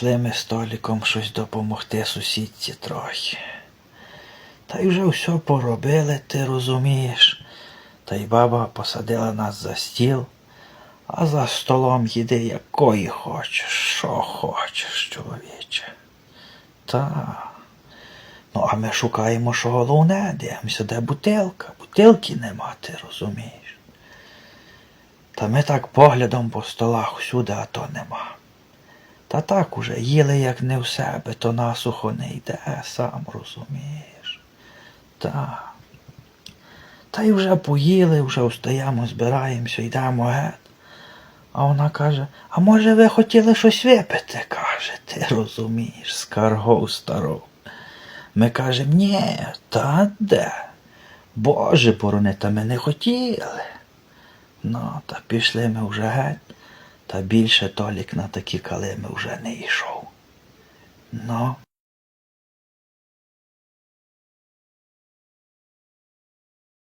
пішли ми з Толіком щось допомогти сусідці трохи. Та й вже все поробили, ти розумієш. Та й баба посадила нас за стіл, а за столом їди якої хочеш, що хочеш, чоловіче. Та. Ну, а ми шукаємо, що головне, дивимося, де бутилка. Бутилки нема, ти розумієш. Та ми так поглядом по столах всюди, а то нема. Та так уже їли, як не в себе, то насухо не йде, сам розумієш. Та й вже поїли, вже встаємо, збираємося, йдемо геть. А вона каже, а може ви хотіли щось випити, каже, ти розумієш, скаргов старов. Ми кажемо, ні, та де? Боже борони, та ми не хотіли. Ну, та пішли ми вже геть, та більше Толік на такі калими вже не йшов. Ну.